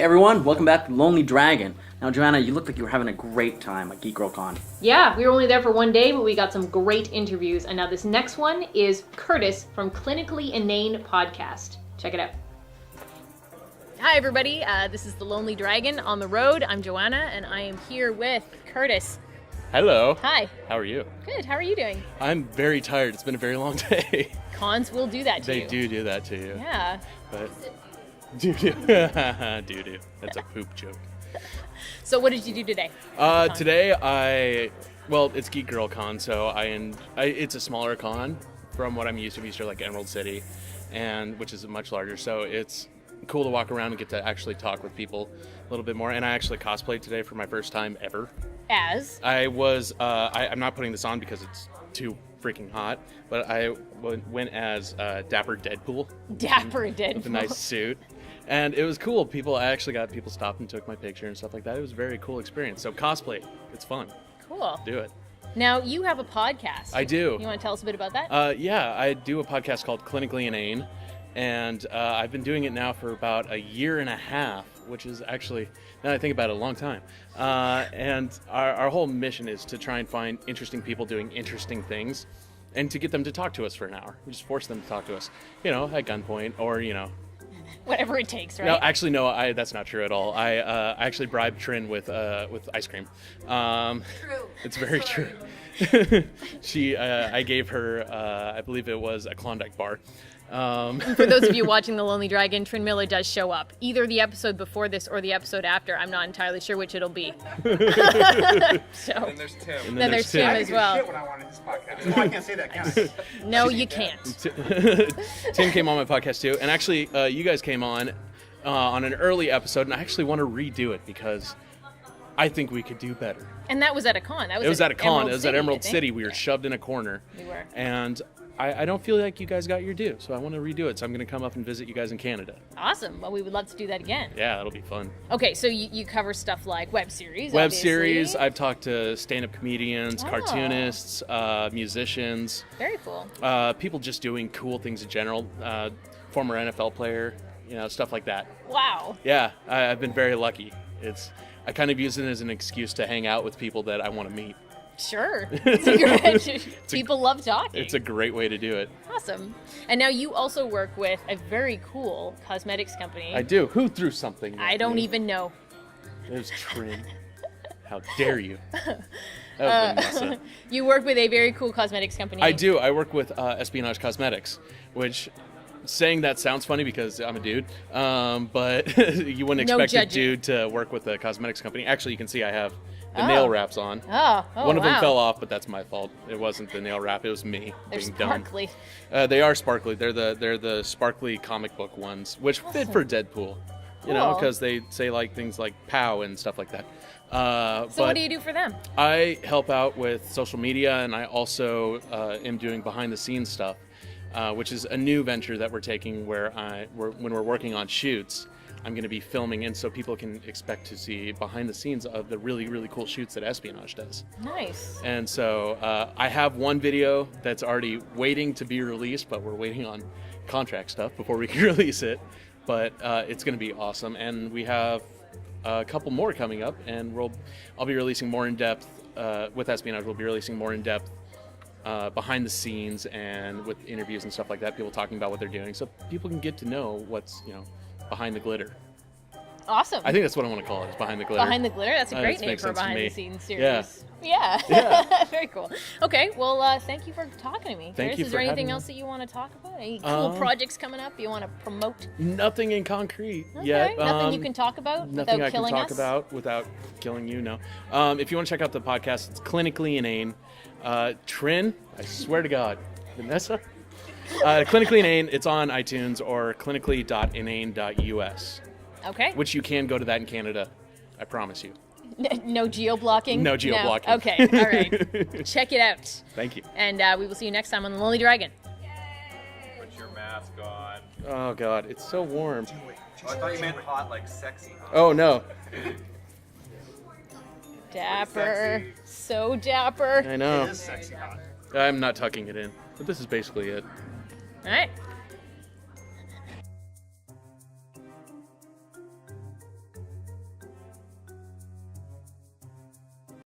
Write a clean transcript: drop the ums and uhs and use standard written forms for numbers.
Hey everyone, welcome back to Lonely Dragon. Now Joanna, you look like you were having a great time at GeekGirlCon. Yeah, we were only there for one day, but we got some great interviews. And now this next one is Curtis from Clinically Inane podcast. Check it out. Hi everybody, this is the Lonely Dragon on the road. I'm Joanna and I am here with Curtis. Hello. Hi. How are you? Good, how are you doing? I'm very tired. It's been a very long day. Cons will do that to you. They do that to you. Yeah. But do-do. Do-do. That's a poop joke. So what did you do today? Today it's GeekGirlCon, so it's a smaller con from what I'm used to. I'm used to like Emerald City, which is much larger. So it's cool to walk around and get to actually talk with people a little bit more. And I actually cosplayed today for my first time ever. As? I'm not putting this on because it's too freaking hot, but I went as Dapper Deadpool. Dapper Deadpool. With a nice suit. And it was cool. I actually got people stopped and took my picture and stuff like that. It was a very cool experience. So cosplay, it's fun. Cool. Do it. Now, you have a podcast. I do. You want to tell us a bit about that? Yeah, I do a podcast called Clinically Inane. And I've been doing it now for about a year and a half, which is actually, now that I think about it, a long time. And our whole mission is to try and find interesting people doing interesting things and to get them to talk to us for an hour. We just force them to talk to us, at gunpoint or, Whatever it takes, right? No, actually, no, that's not true at all. I actually bribed Trin with ice cream. True. It's very true. I gave her, I believe it was a Klondike bar. For those of you watching The Lonely Dragon, Trin Miller does show up. Either the episode before this or the episode after. I'm not entirely sure which it'll be. And then there's Tim. Then there's Tim as well. Shit when I wanted this podcast. No, I can't say that, can I? No, you can't. Tim came on my podcast too, and actually, you guys came on an early episode, and I actually want to redo it because I think we could do better. And that was at a con. It was at a con. It was at Emerald City. City. We were shoved in a corner. We were. And I don't feel like you guys got your due, so I want to redo it. So I'm going to come up and visit you guys in Canada. Awesome. Well, we would love to do that again. Yeah, that'll be fun. Okay, so you cover stuff like web series, Web obviously. series. I've talked to stand-up comedians, Oh. cartoonists, musicians. Very cool. People just doing cool things in general. Former NFL player, stuff like that. Wow. Yeah, I've been very lucky. I kind of use it as an excuse to hang out with people that I want to meet. Sure. People love talking. It's a great way to do it. Awesome. And now you also work with a very cool cosmetics company. I do. Who threw something? I don't even know. It was Trin. How dare you? That was Vanessa. You work with a very cool cosmetics company. I do. I work with Espionage Cosmetics, which saying that sounds funny because I'm a dude, but you wouldn't expect a dude to work with a cosmetics company. Actually, you can see I have the nail wraps on. Oh, One of them fell off, but that's my fault. It wasn't the nail wrap. It was me They're being sparkly. dumb. They are sparkly. They're the sparkly comic book ones, which fit for Deadpool. Cool. Because they say like things like "pow" and stuff like that. So what do you do for them? I help out with social media, and I also am doing behind-the-scenes stuff, which is a new venture that we're taking where when we're working on shoots, I'm going to be filming, and so people can expect to see behind the scenes of the really, really cool shoots that Espionage does. Nice. And so I have one video that's already waiting to be released, but we're waiting on contract stuff before we can release it. But it's going to be awesome, and we have a couple more coming up, and I'll be releasing more in depth with Espionage. We'll be releasing more in depth behind the scenes and with interviews and stuff like that. People talking about what they're doing, so people can get to know what's behind the glitter. Awesome. I think that's what I want to call it. Is behind the glitter. Behind the glitter. That's a great That name makes for a sense to behind me. the scenes series. Yeah. Yeah. Very cool. Okay. Well, thank you for talking to me. Thank you Is for there anything having me. else that you want to talk about? Any cool projects coming up you want to promote? Nothing in concrete Okay. yet. Nothing you can talk about Nothing without I can killing talk us? about without killing you. No. If you want to check out the podcast, it's Clinically Inane. Trin, I swear to God, Vanessa. Clinically Inane. It's on iTunes or clinically.inane.us. Okay. Which you can go to that in Canada. I promise you. No geo-blocking? No geo-blocking. Okay. All right. Check it out. Thank you. And we will see you next time on The Lonely Dragon. Put your mask on. Oh God, it's so warm. Oh, I thought you meant hot, like sexy hot. Oh no. Dapper. So dapper. I know. It is sexy hot. I'm not tucking it in, but this is basically it. All right.